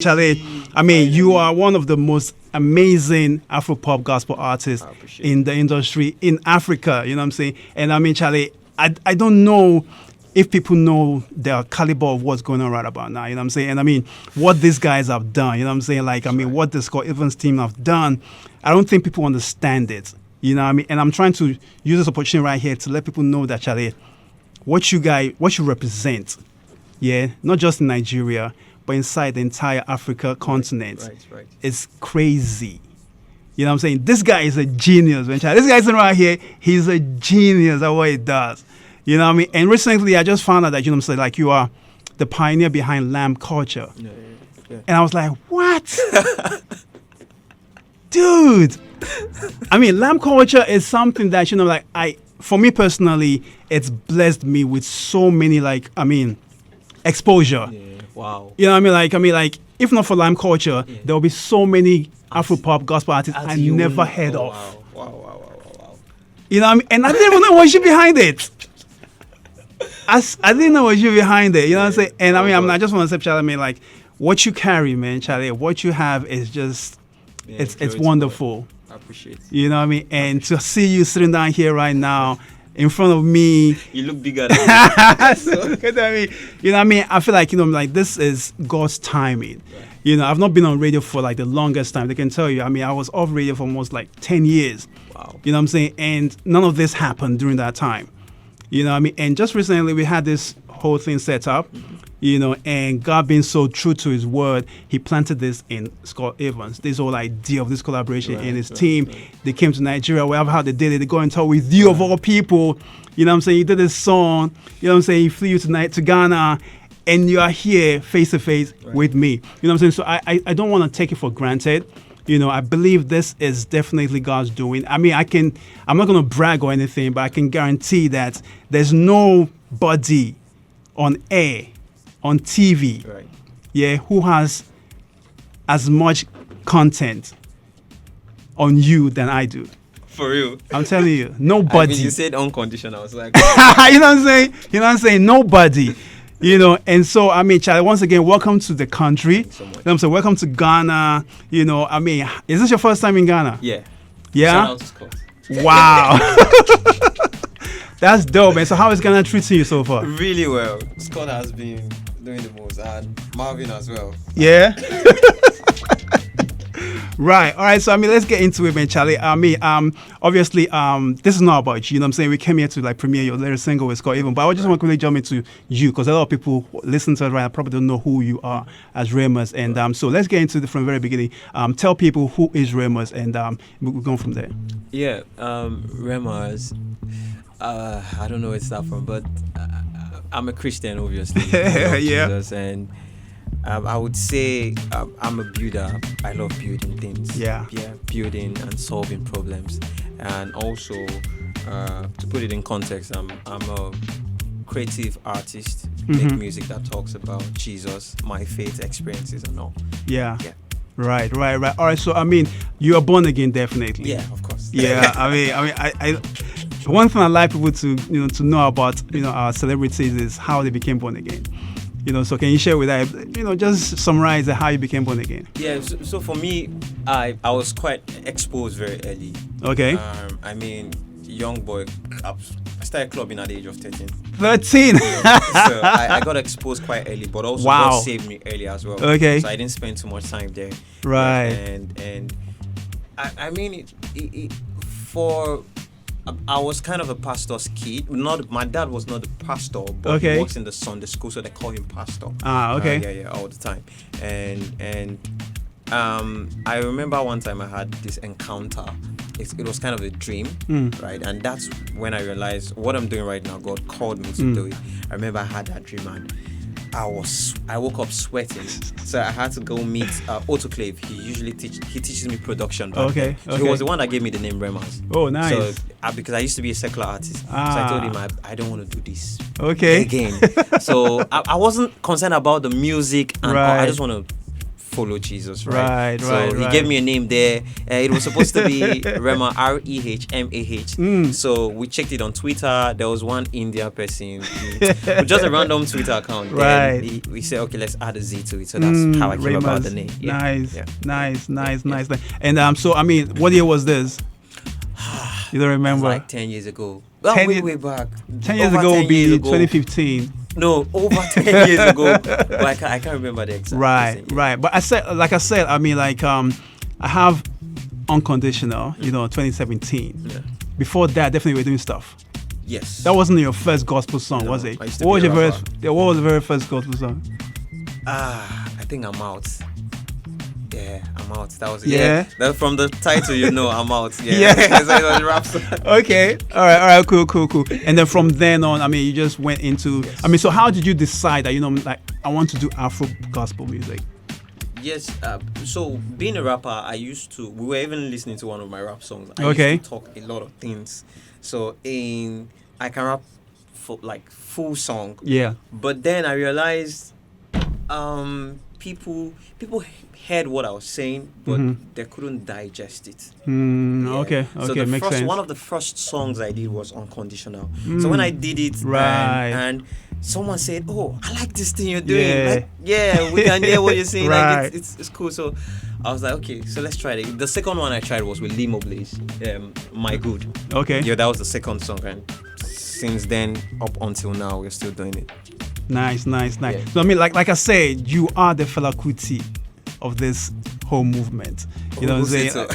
Charlie, I mean, you are one of the most amazing Afro-pop gospel artists in the industry in Africa, you know what I'm saying? And I mean, Charlie, I don't know if people know the caliber of what's going on right about now, you know what I'm saying? And I mean, what these guys have done, you know what I'm saying? Like, I mean, what the Scott Evans team have done, I don't think people understand it, you know what I mean? And I'm trying to use this opportunity right here to let people know that, Charlie, what you represent, yeah, not just in Nigeria, but inside the entire Africa continent, Right. is crazy. You know what I'm saying? This guy is a genius, man. This guy sitting right here, he's a genius at what he does. You know what I mean? And recently, I just found out that, you know what I'm saying, like you are the pioneer behind lamb culture. Yeah. And I was like, what? Dude. I mean, lamb culture is something that, you know, like for me personally, it's blessed me with so many, like, I mean, exposure. Yeah. Wow. You know what I mean? Like, if not for lamb culture, there will be so many Afro-pop gospel artists I never heard of. Wow. You know what I mean? And I didn't even know what you behind it. I didn't know what you behind it. You know what I'm saying? And I mean, I just want to say, Charlie, I mean, like, what you carry, man, Charlie, what you have is just, it's wonderful. I appreciate it. You know what I mean? And to see you sitting down here right now, in front of me. You look bigger than me. So, you know what I mean? I feel like, you know, like this is God's timing. Right. You know, I've not been on radio for like the longest time. They can tell you. I mean, I was off radio for almost like 10 years. Wow. You know what I'm saying? And none of this happened during that time. You know what I mean? And just recently we had this whole thing set up, you know, and God being so true to his word, he planted this in Scott Evans, this whole idea of this collaboration in his team. Right. They came to Nigeria, wherever how they did it, they go and talk with you of all people. You know what I'm saying? You did this song, you know what I'm saying? He flew you tonight to Ghana, and you are here face to face with me. You know what I'm saying? So I don't want to take it for granted. You know, I believe this is definitely God's doing. I mean, I'm not going to brag or anything, but I can guarantee that there's nobody on air, on TV, yeah, who has as much content on you than I do. For real. I'm telling you, nobody. I mean, you said unconditional. I was like, you know what I'm saying? You know what I'm saying? Nobody. You know, and so, I mean, Charlie, once again, welcome to the country. Thanks so much. You know what I'm saying? Welcome to Ghana. You know, I mean, is this your first time in Ghana? Yeah. Yeah? Shout out to Scott. Wow. That's dope, man. So how is Ghana treating you so far? Really well. Scott has been doing the most, and Marvin as well. Yeah? Right. All right. So, I mean, let's get into it, man, Charlie. I mean, obviously, this is not about you. You know what I'm saying? We came here to, like, premiere your latest single with Scott Evans. But I just want to quickly jump into you, because a lot of people listen to it right now probably don't know who you are as Remus. And so let's get into it from the very beginning. Tell people who is Remus, and we're going from there. Yeah. Remus, I don't know where to start from, but I'm a Christian, obviously. Yeah. Jesus, and I would say I'm a builder. I love building things. Yeah, building and solving problems. And also, to put it in context, I'm a creative artist. Make music that talks about Jesus, my faith experiences and all. Yeah. Right. All right. So, I mean, you are born again, definitely. Yeah, of course. Yeah. I one thing I like people to know about, you know, our celebrities is how they became born again. You know, so can you share with that, you know, just summarize how you became born again? Yeah, so for me, I was quite exposed very early. Okay. I mean, young boy, I started clubbing at the age of 13. 13? So I got exposed quite early, but also God saved me early as well. Okay. So I didn't spend too much time there. Right. And I mean, I was kind of a pastor's kid. My dad was not a pastor, but he works in the Sunday school, so they call him pastor. Okay. All the time. And I remember one time I had this encounter. It was kind of a dream, right? And that's when I realized what I'm doing right now, God called me to do it. I remember I had that dream, and I woke up sweating, so I had to go meet Autoclave. He teaches me production. Okay. So he was the one that gave me the name Remus. Oh, nice. So because I used to be a secular artist, so I told him I don't want to do this again. So I wasn't concerned about the music, and I just want to follow Jesus, right? Right, so right, he right. gave me a name there. It was supposed to be Rema, Rehmah. So we checked it on Twitter. There was one India person with just a random Twitter account. Right. Then we said, okay, let's add a Z to it. So that's how I came about the name. Yeah. Nice. And so I mean, what year was this? You don't remember? Like 10 years ago. Well, 10 way back. 10 years Over ago 10 would be years ago. 2015. No, over 10 years ago. But I can't remember the exact. Right. But I said, I mean, like, I have Unconditional, 2017. Yeah. Before that, definitely we're doing stuff. Yes. That wasn't your first gospel song, No, was it? I used to What was be a your rapper. what was the very first gospel song? I think I'm out. Yeah, I'm out. That was Yeah. That from the title, I'm out. Yeah. Yeah. So it was a rap song. Okay. All right. Cool. And then from then on, I mean, you just went into. Yes. I mean, so how did you decide that like I want to do Afro gospel music? Yes. So being a rapper, we were even listening to one of my rap songs. I Okay. used to talk a lot of things. So I can rap for like full song. Yeah. But then I realized, people heard what I was saying, but they couldn't digest it. Yeah. Okay. So the Makes sense. one of the first songs I did was Unconditional. So when I did it, Right. and someone said, "Oh, I like this thing you're doing. Yeah. Like, yeah, we can hear what you're saying. Right. Like, it's cool." So I was like, "Okay, so let's try it." The second one I tried was with Limo Blaze, "My Good." Okay. Yeah, that was the second song, and since then up until now, we're still doing it. Nice. Yeah. So I mean, like I said, you are the Fela Kuti of this whole movement. You know what I'm Who saying? said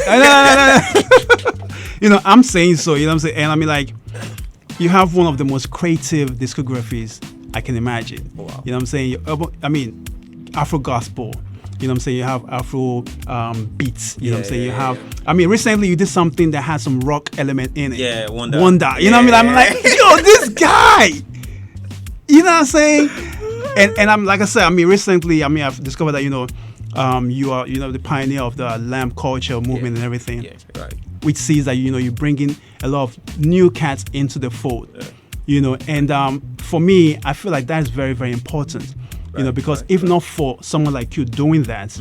No. I'm saying so. You know what I'm saying? And I mean, like, you have one of the most creative discographies I can imagine. Wow. You know what I'm saying? I mean, Afro gospel. You know what I'm saying? You have Afro beats. You know what I'm saying? You have. I mean, recently you did something that had some rock element in it. Yeah, Wonder. You know what I mean? I'm like, yo, this guy. You know what I'm saying? And I'm like I said, I mean, recently, I mean, I've discovered that you are the pioneer of the lamp culture movement and everything. Yeah, right. Which sees that you're bringing a lot of new cats into the fold. Yeah. And for me, I feel like that is very, very important. Because if not for someone like you doing that,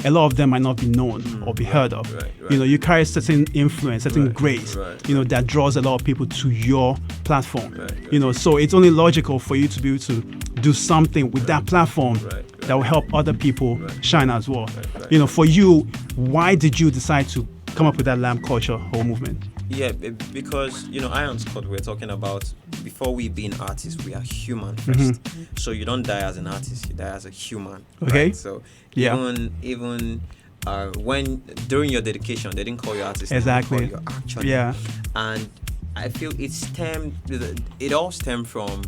a lot of them might not be known or be heard of. Right. You carry certain influence, certain Right, grace, right, that draws a lot of people to your platform. Right. So it's only logical for you to be able to do something with that platform Right. that will help other people shine as well. Right. For you, why did you decide to come up with that lamp culture whole movement? Yeah, because I and Scott were talking about, before we being artists, we are human first. So you don't die as an artist, you die as a human. Okay. Right? So even when during your dedication, they didn't call you artist. Exactly. They called you actually. Yeah. And I feel it all stemmed from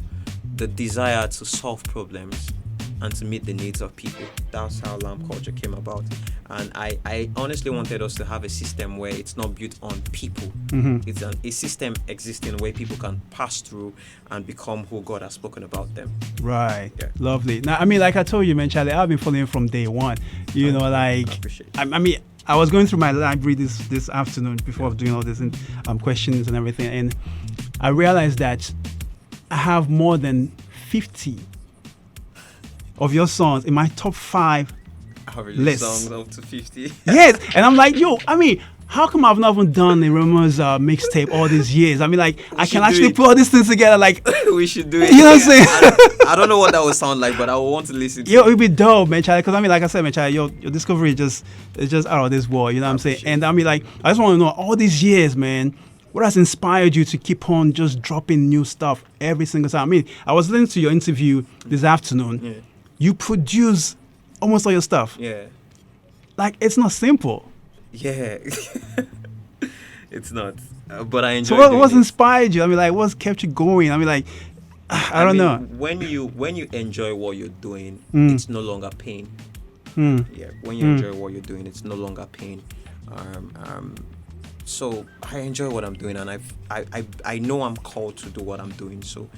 the desire to solve problems and to meet the needs of people. That's how lamp culture came about. And I honestly wanted us to have a system where it's not built on people. It's a system existing where people can pass through and become who God has spoken about them. Right. Yeah. Lovely. Now, I mean, like I told you, man, Charlie, I've been following from day one. I appreciate it. I mean, I was going through my library this afternoon before doing all this questions and everything, and I realized that I have more than 50 of your songs in my top 5 Average lists. songs up to 50. Yes, and I'm like, yo, I mean, how come I've not even done a Rema's mixtape all these years? I mean, like, I can should actually do it. put all these things together, like, We should do it. You know what I'm saying? I don't know what that would sound like, but I would want to listen to yo, it. it'd be dope, man, Charlie. Because I mean, like I said, man, Charlie, your discovery is just out of this world. You know what I'm saying? appreciate And I mean, like, I just want to know, all these years, man, what has inspired you to keep on just dropping new stuff every single time? I mean, I was listening to your interview this afternoon. Yeah. You produce almost all your stuff. Yeah. Like, it's not simple. Yeah. It's not. But I enjoy So doing what's it. inspired you? I mean, like, what's kept you going? I mean, like, I don't know. When you enjoy what you're doing, Mm. it's no longer pain. Yeah. When you enjoy what you're doing, it's no longer pain. So I enjoy what I'm doing, and I know I'm called to do what I'm doing. So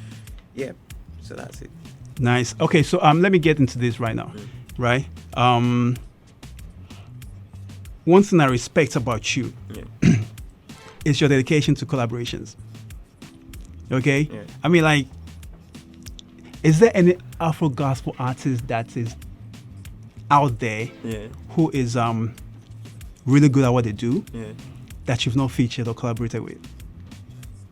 yeah. So that's it. Nice. Okay, so let me get into this right now. Right? One thing I respect about you Yeah. is your dedication to collaborations. Okay? Yeah. I mean, like, is there any Afro gospel artist that is out there Yeah. who is really good at what they do Yeah. that you've not featured or collaborated with?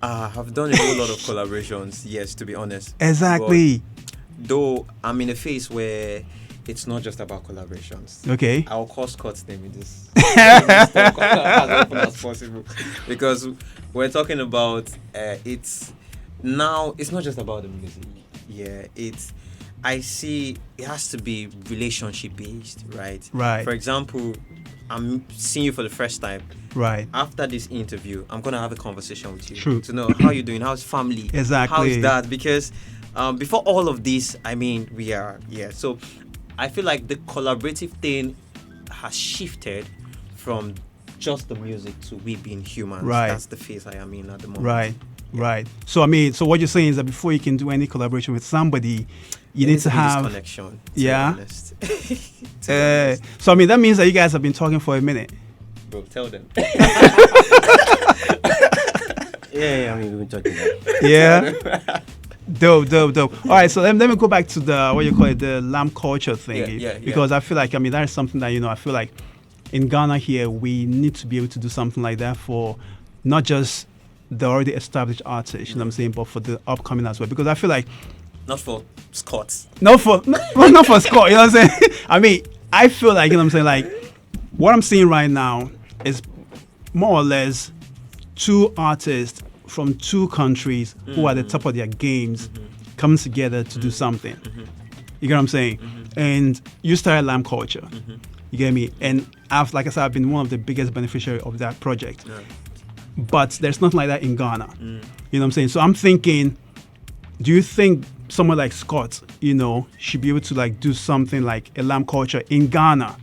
I've done a whole lot of collaborations, yes, to be honest. Exactly. But though I'm in a phase where it's not just about collaborations. Okay. I'll call Scott's name in this. As often as possible. Because we're talking about it's not just about the music. Yeah, I see it has to be relationship based, right? Right. For example, I'm seeing you for the first time. Right. After this interview, I'm gonna have a conversation with you True. to know how you're doing, how's family, Exactly. how's that? Because before all of this, I mean, we are So I feel like the collaborative thing has shifted from just the music to we being humans. Right. That's the phase I am in at the moment. Right. Right. So I mean, so what you're saying is that before you can do any collaboration with somebody, you need to have connection. Yeah. So I mean, that means that you guys have been talking for a minute. Bro, tell them. Yeah, I mean, we've been talking about. Yeah. Dope. All right, so let me go back to the what you call it, the lamb culture thing. Yeah. Because I feel like that is something that I feel like in Ghana here we need to be able to do something like that for not just the already established artists, you know what I'm saying, but for the upcoming as well. Because I feel like Not for Scots. not for Scott, you know what I'm saying? I mean, I feel like, you know what I'm saying, like what I'm seeing right now is more or less two artists from two countries who are at the top of their games coming together to do something. You get what I'm saying? And you started Lamb Culture. You get me? And like I said, I've been one of the biggest beneficiaries of that project. Yeah. But there's nothing like that in Ghana. You know what I'm saying? So I'm thinking, do you think someone like Scott, should be able to like do something like a Lamb Culture in Ghana?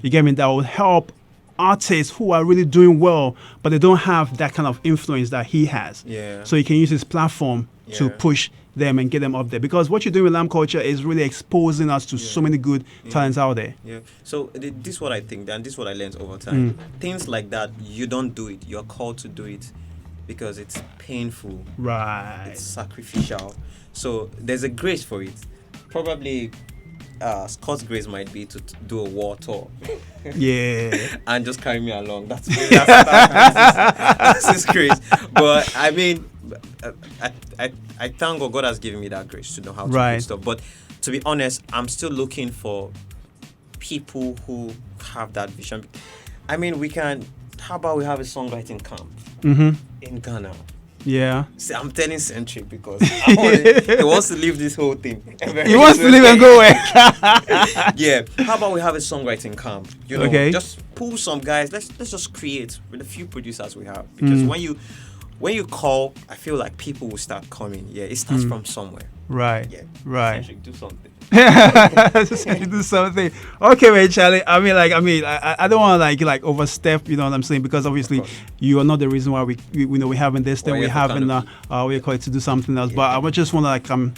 You get me? That will help artists who are really doing well, but they don't have that kind of influence that he has. Yeah. So he can use his platform to Yeah. push them and get them up there. Because what you're doing with Lamb Culture is really exposing us to so many good talents out there. Yeah. So this is what I think, and this is what I learned over time. Things like that, you don't do it. You're called to do it because it's painful. Right. It's sacrificial. So there's a grace for it. Probably Scott's grace might be to do a war tour Yeah. and just carry me along. That's his grace. But I mean, I thank God has given me that grace to know how to do stuff. But to be honest, I'm still looking for people who have that vision. I mean, how about we have a songwriting camp in Ghana? Yeah. See, I'm telling Centric because he wants to leave this whole thing. He wants to leave and go away. Yeah. How about we have a songwriting camp? Okay. Just pull some guys. Let's just create with a few producers we have. Because when you call, I feel like people will start coming. Yeah. It starts from somewhere. Right. Yeah. Right. Centric, do something. Just do something. Okay, man, Charlie. I don't want to like overstep. You know what I'm saying? Because obviously you are not the reason why we're having this. Then we're having we call it to do something else. But I just want to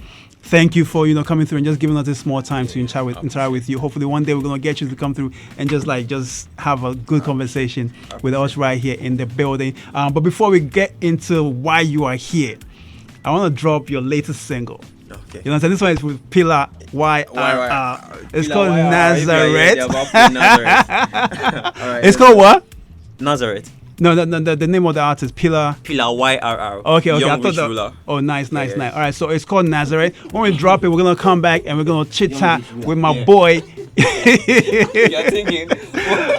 thank you for coming through and just giving us this small time to interact with you. Hopefully one day we're gonna get you to come through and just have a good conversation with us right here in the building. But before we get into why you are here, I want to drop your latest single. Okay. You know what I'm saying? This one is with Pillar YRR. It's called YRR. Nazareth. Yeah, about Nazareth. All right. It's called what? Nazareth. No, the name of the artist, Pillar YRR. Okay. Young I thought Rich that. Ruler. Oh, nice. Yeah. All right, so it's called Nazareth. When we drop it, we're gonna come back and we're gonna chit chat with my boy. You're thinking,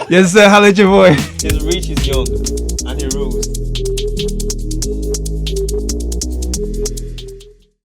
Yes, sir. How your boy? he's rich, he's young, and he rules.